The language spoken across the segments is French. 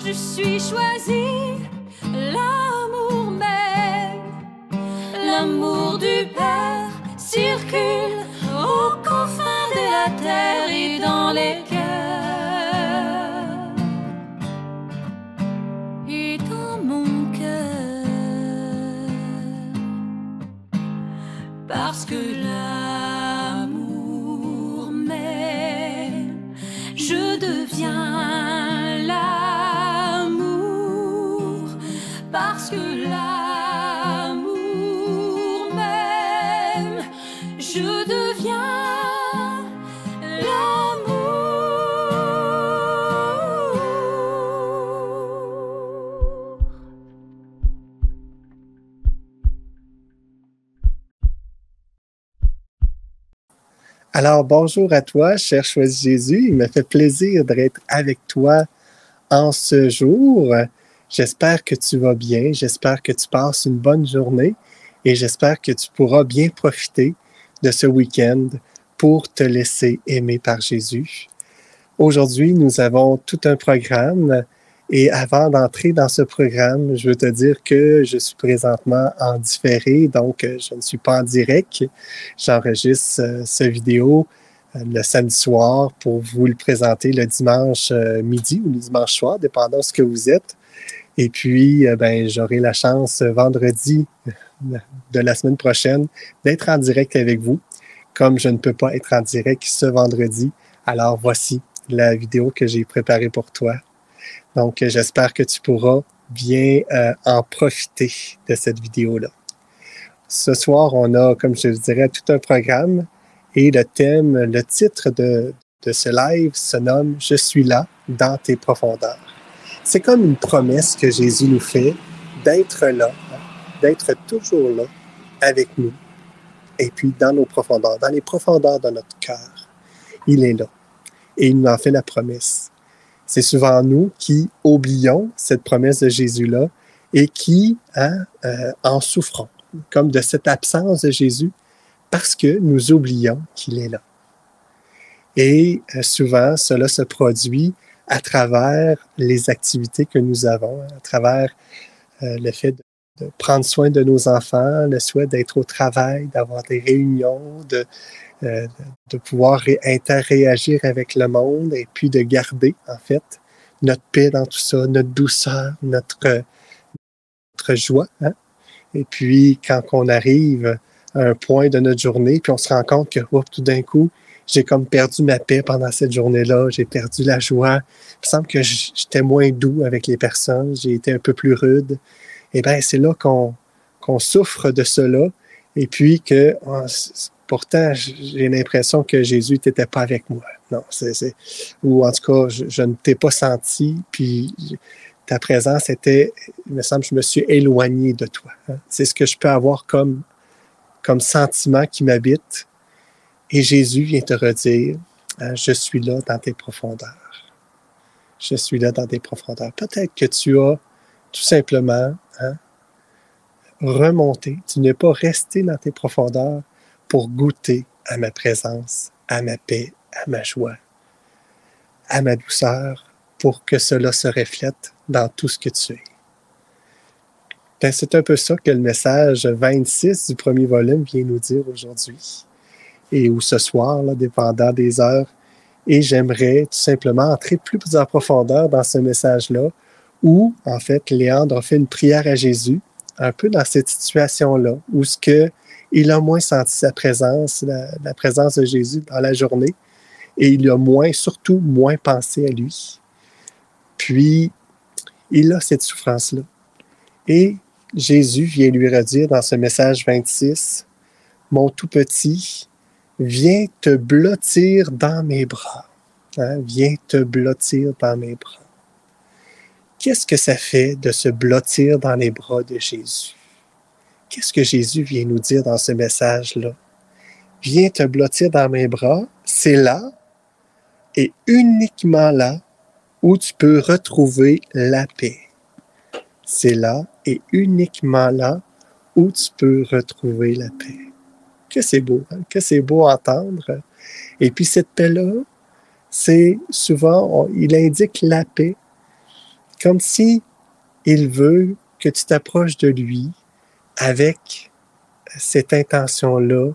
je suis choisie, l'amour même, l'amour du Père circule aux confins de la terre et dans les cœurs et dans mon cœur, parce que l'amour même, je deviens l'amour, parce que l'amour même, je deviens l'amour. Alors, bonjour à toi, cher Choisi Jésus. Il me fait plaisir d'être avec toi en ce jour. J'espère que tu vas bien, j'espère que tu passes une bonne journée et j'espère que tu pourras bien profiter de ce week-end pour te laisser aimer par Jésus. Aujourd'hui, nous avons tout un programme et avant d'entrer dans ce programme, je veux te dire que je suis présentement en différé, donc je ne suis pas en direct. J'enregistre cette vidéo le samedi soir pour vous le présenter le dimanche midi ou le dimanche soir, dépendant de ce que vous êtes. Et puis, j'aurai la chance vendredi de la semaine prochaine d'être en direct avec vous, comme je ne peux pas être en direct ce vendredi. Alors, voici la vidéo que j'ai préparée pour toi. Donc, j'espère que tu pourras bien en profiter de cette vidéo-là. Ce soir, on a, comme je dirais, tout un programme et le titre de ce live se nomme « Je suis là dans tes profondeurs ». C'est comme une promesse que Jésus nous fait d'être là, d'être toujours là avec nous et puis dans nos profondeurs, dans les profondeurs de notre cœur. Il est là et il nous en fait la promesse. C'est souvent nous qui oublions cette promesse de Jésus-là et qui en souffrons, comme de cette absence de Jésus, parce que nous oublions qu'il est là. Et souvent, cela se produit à travers les activités que nous avons, à travers le fait de prendre soin de nos enfants, le souhait d'être au travail, d'avoir des réunions, de pouvoir interréagir avec le monde et puis de garder, en fait, notre paix dans tout ça, notre douceur, notre joie. Hein? Et puis, quand on arrive à un point de notre journée, puis on se rend compte que tout d'un coup, j'ai comme perdu ma paix pendant cette journée-là, j'ai perdu la joie. Il me semble que j'étais moins doux avec les personnes, j'ai été un peu plus rude. Eh bien, c'est là qu'on souffre de cela et puis que pourtant, j'ai l'impression que Jésus n'était pas avec moi. Non, ou en tout cas, je ne t'ai pas senti, puis ta présence était, il me semble, je me suis éloigné de toi. Hein. C'est ce que je peux avoir comme sentiment qui m'habite. Et Jésus vient te redire, je suis là dans tes profondeurs. Je suis là dans tes profondeurs. Peut-être que tu as tout simplement remonté, tu n'es pas resté dans tes profondeurs pour goûter à ma présence, à ma paix, à ma joie, à ma douceur, pour que cela se reflète dans tout ce que tu es. Ben, c'est un peu ça que le message 26 du premier volume vient nous dire aujourd'hui. Et ou ce soir, là, dépendant des heures. Et j'aimerais tout simplement entrer plus en profondeur dans ce message-là, où, en fait, Léandre a fait une prière à Jésus, un peu dans cette situation-là, où il a moins senti sa présence, la présence de Jésus dans la journée, et il a surtout moins pensé à lui. Puis, il a cette souffrance-là. Et Jésus vient lui redire dans ce message 26, « Mon tout petit, viens te blottir dans mes bras. Hein? Viens te blottir dans mes bras. » Qu'est-ce que ça fait de se blottir dans les bras de Jésus? Qu'est-ce que Jésus vient nous dire dans ce message-là? Viens te blottir dans mes bras, c'est là et uniquement là où tu peux retrouver la paix. C'est là et uniquement là où tu peux retrouver la paix. Que c'est beau, hein? Que c'est beau à entendre. Et puis cette paix-là, c'est souvent, il indique la paix Comme si il veut que tu t'approches de lui avec cette intention-là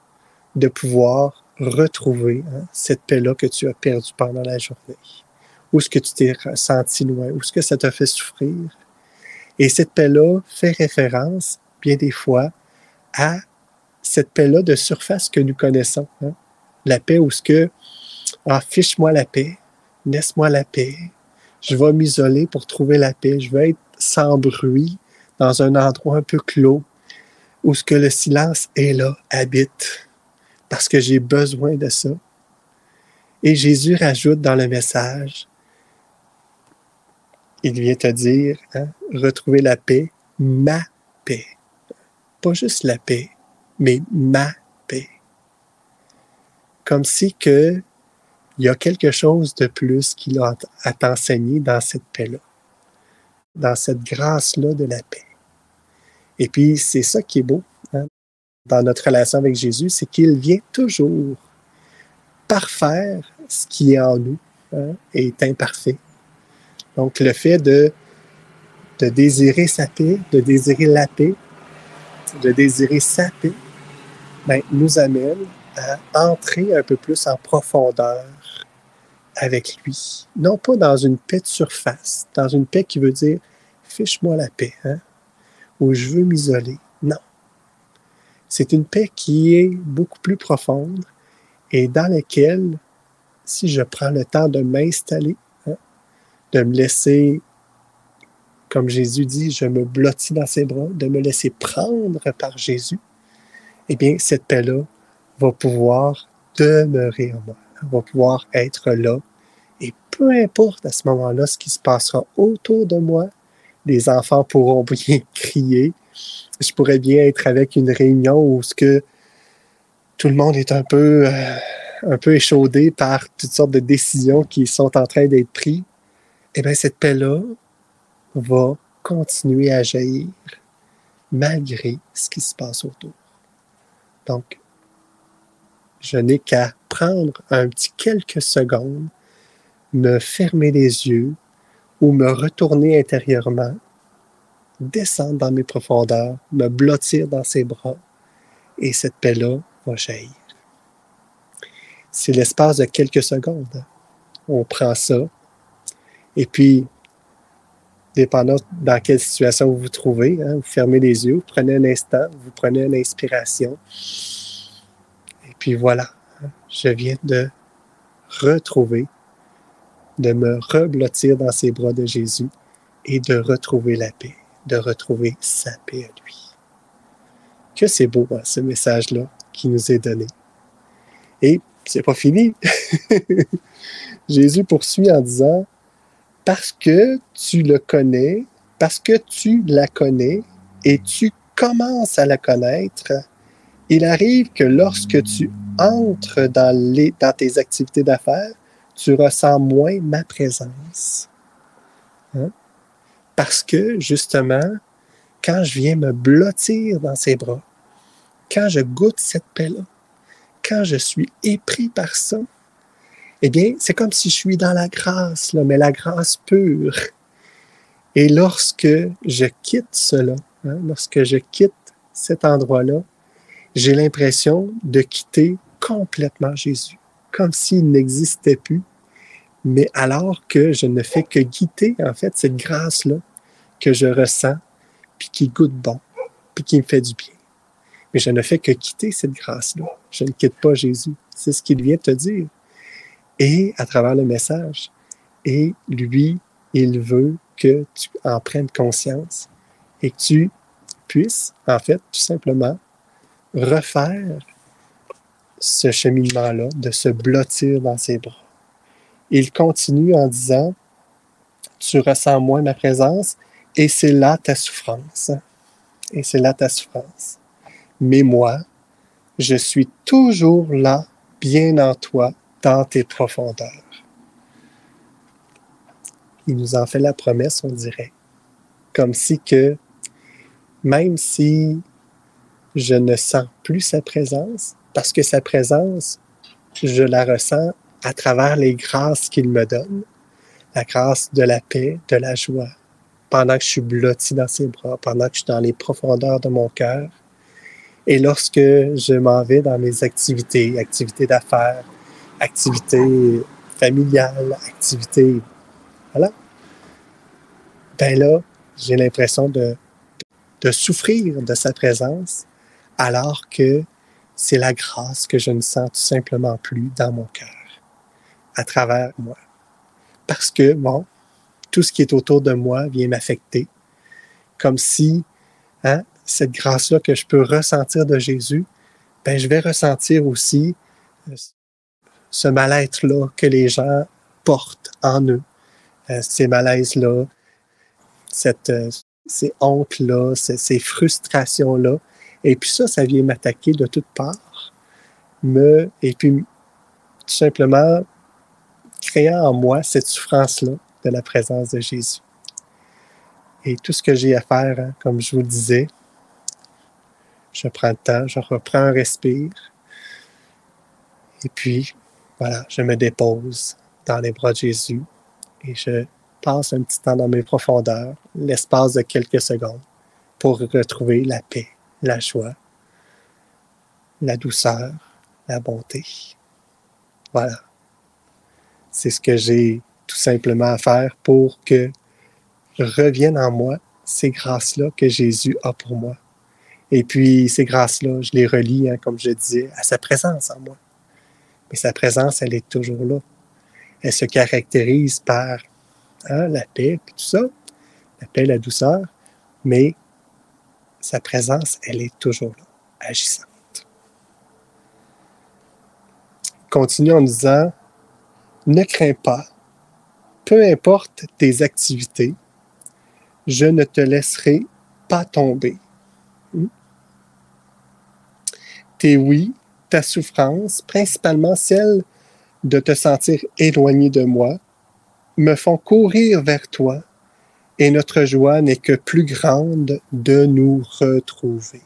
de pouvoir retrouver cette paix-là que tu as perdue pendant la journée. Où est-ce que tu t'es senti loin? Où est-ce que ça t'a fait souffrir? Et cette paix-là fait référence, bien des fois, à cette paix-là de surface que nous connaissons. La paix où ce que, fiche-moi la paix, laisse-moi la paix, je vais m'isoler pour trouver la paix, je vais être sans bruit, dans un endroit un peu clos, où ce que le silence est là, habite, parce que j'ai besoin de ça. Et Jésus rajoute dans le message, il vient te dire, retrouver la paix, ma paix. Pas juste la paix, mais ma paix. Comme si il y a quelque chose de plus qu'il a à t'enseigner dans cette paix-là, dans cette grâce-là de la paix. Et puis, c'est ça qui est beau dans notre relation avec Jésus, c'est qu'il vient toujours parfaire ce qui est en nous et est imparfait. Donc, le fait de désirer sa paix, de désirer la paix, de désirer sa paix, nous amène à entrer un peu plus en profondeur avec lui. Non pas dans une paix de surface, dans une paix qui veut dire « fiche-moi la paix », ou « je veux m'isoler ». Non. C'est une paix qui est beaucoup plus profonde et dans laquelle, si je prends le temps de m'installer, de me laisser, comme Jésus dit, je me blottis dans ses bras, de me laisser prendre par Jésus, eh bien, cette paix-là va pouvoir demeurer en moi, va pouvoir être là. Et peu importe à ce moment-là ce qui se passera autour de moi, les enfants pourront bien crier, je pourrais bien être avec une réunion où ce que tout le monde est un peu échaudé par toutes sortes de décisions qui sont en train d'être prises. Eh bien, cette paix-là va continuer à jaillir malgré ce qui se passe autour. Donc, je n'ai qu'à prendre un petit quelques secondes, me fermer les yeux ou me retourner intérieurement, descendre dans mes profondeurs, me blottir dans ses bras et cette paix-là va jaillir. C'est l'espace de quelques secondes. On prend ça et puis, dépendant dans quelle situation vous vous trouvez, vous fermez les yeux, vous prenez un instant, vous prenez une inspiration. Et puis voilà, je viens de retrouver, de me reblottir dans ses bras de Jésus et de retrouver la paix, de retrouver sa paix à lui. Que c'est beau, ce message-là qui nous est donné. Et c'est pas fini. Jésus poursuit en disant, parce que tu le connais, parce que tu la connais et tu commences à la connaître, il arrive que lorsque tu entres dans tes activités d'affaires, tu ressens moins ma présence. Parce que, justement, quand je viens me blottir dans ses bras, quand je goûte cette paix-là, quand je suis épris par ça, eh bien, c'est comme si je suis dans la grâce, là, mais la grâce pure. Et lorsque je quitte cela, lorsque je quitte cet endroit-là, j'ai l'impression de quitter complètement Jésus, comme s'il n'existait plus, mais alors que je ne fais que quitter, en fait, cette grâce-là que je ressens, puis qui goûte bon, puis qui me fait du bien. Mais je ne fais que quitter cette grâce-là. Je ne quitte pas Jésus. C'est ce qu'il vient te dire. Et à travers le message. Et lui, il veut que tu en prennes conscience et que tu puisses, en fait, tout simplement, refaire ce cheminement-là, de se blottir dans ses bras. Il continue en disant, tu ressens moins ma présence et c'est là ta souffrance. Et c'est là ta souffrance. Mais moi, je suis toujours là, bien en toi, dans tes profondeurs. Il nous en fait la promesse, on dirait. Comme si que, même si je ne sens plus sa présence, parce que sa présence, je la ressens à travers les grâces qu'il me donne, la grâce de la paix, de la joie, pendant que je suis blotti dans ses bras, pendant que je suis dans les profondeurs de mon cœur. Et lorsque je m'en vais dans mes activités, activités d'affaires, activités familiales, activités, voilà, ben là, j'ai l'impression de souffrir de sa présence, alors que c'est la grâce que je ne sens tout simplement plus dans mon cœur, à travers moi. Parce que, bon, tout ce qui est autour de moi vient m'affecter, comme si, cette grâce-là que je peux ressentir de Jésus, ben je vais ressentir aussi ce mal-être-là que les gens portent en eux, ces malaises-là, ces hontes-là, ces frustrations-là. Et puis ça vient m'attaquer de toutes parts, et puis tout simplement créant en moi cette souffrance-là de la présence de Jésus. Et tout ce que j'ai à faire, comme je vous le disais, je prends le temps, je reprends un respire, et puis, voilà, je me dépose dans les bras de Jésus et je passe un petit temps dans mes profondeurs, l'espace de quelques secondes, pour retrouver la paix, la joie, la douceur, la bonté. Voilà. C'est ce que j'ai tout simplement à faire pour que reviennent en moi ces grâces-là que Jésus a pour moi. Et puis, ces grâces-là, je les relie, comme je disais, à sa présence en moi. Mais sa présence, elle est toujours là. Elle se caractérise par la paix, puis tout ça, la paix, la douceur, mais sa présence, elle est toujours là, agissante. Continue en disant, ne crains pas, peu importe tes activités, je ne te laisserai pas tomber. Tes oui, ta souffrance, principalement celle de te sentir éloigné de moi, me font courir vers toi et notre joie n'est que plus grande de nous retrouver.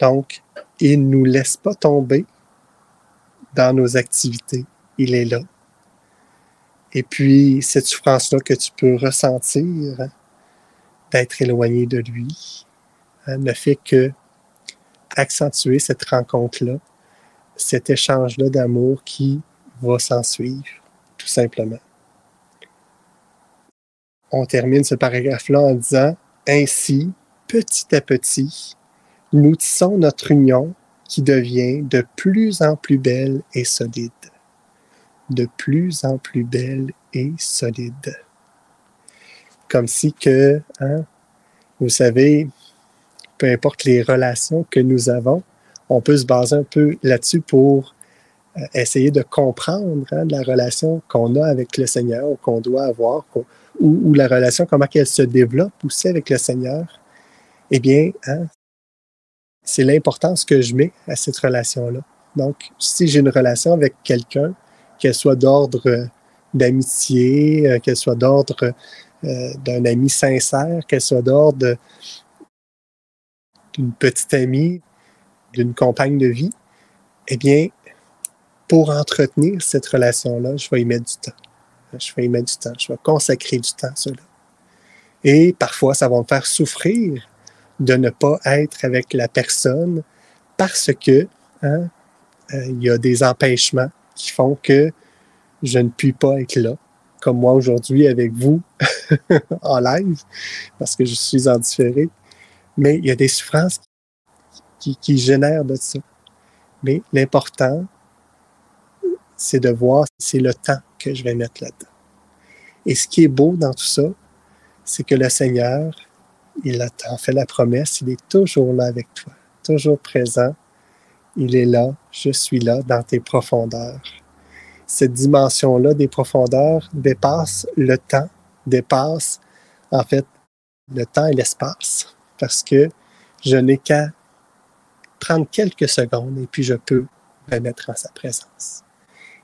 Donc, il ne nous laisse pas tomber dans nos activités. Il est là. Et puis, cette souffrance-là que tu peux ressentir, d'être éloigné de lui, ne fait que accentuer cette rencontre-là, cet échange-là d'amour qui va s'en suivre, tout simplement. On termine ce paragraphe-là en disant « Ainsi, petit à petit, nous tissons notre union qui devient de plus en plus belle et solide. De plus en plus belle et solide. » Comme si que, vous savez, peu importe les relations que nous avons, on peut se baser un peu là-dessus pour essayer de comprendre la relation qu'on a avec le Seigneur ou qu'on doit avoir, ou la relation, comment elle se développe aussi avec le Seigneur. Eh bien, c'est l'importance que je mets à cette relation-là. Donc, si j'ai une relation avec quelqu'un, qu'elle soit d'ordre d'amitié, qu'elle soit d'ordre d'un ami sincère, qu'elle soit d'ordre d'une petite amie, d'une compagne de vie, eh bien, pour entretenir cette relation-là, je vais y mettre du temps. Je vais consacrer du temps à cela. Et parfois, ça va me faire souffrir de ne pas être avec la personne parce que il y a des empêchements qui font que je ne puis pas être là, comme moi aujourd'hui avec vous en live, parce que je suis en différé. Mais il y a des souffrances qui génèrent de ça. Mais l'important, c'est de voir, c'est le temps que je vais mettre là-dedans. Et ce qui est beau dans tout ça, c'est que le Seigneur, il a en fait la promesse, il est toujours là avec toi, toujours présent. Il est là, je suis là dans tes profondeurs. Cette dimension-là des profondeurs dépasse le temps, dépasse en fait le temps et l'espace, parce que je n'ai qu'à prendre quelques secondes et puis je peux me mettre en sa présence.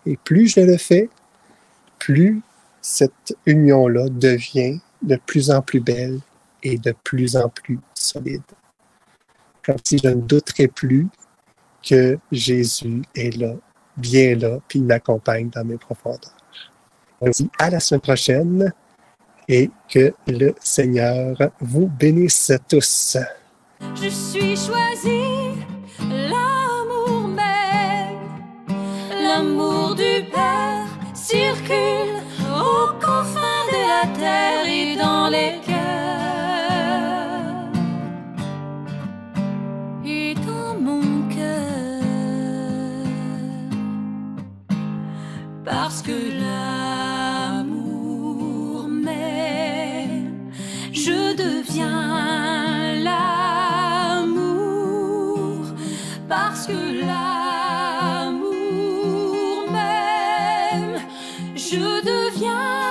Et plus je le fais, plus cette union-là devient de plus en plus belle et de plus en plus solide. Comme si je ne douterais plus que Jésus est là, bien là, puis il m'accompagne dans mes profondeurs. On se dit à la semaine prochaine. et que le Seigneur vous bénisse tous. Je suis choisi, l'amour même, l'amour du Père circule aux confins de la terre et dans les cœurs et dans mon cœur, parce que l'amour m'aime, je deviens l'amour, parce que l'amour m'aime, je deviens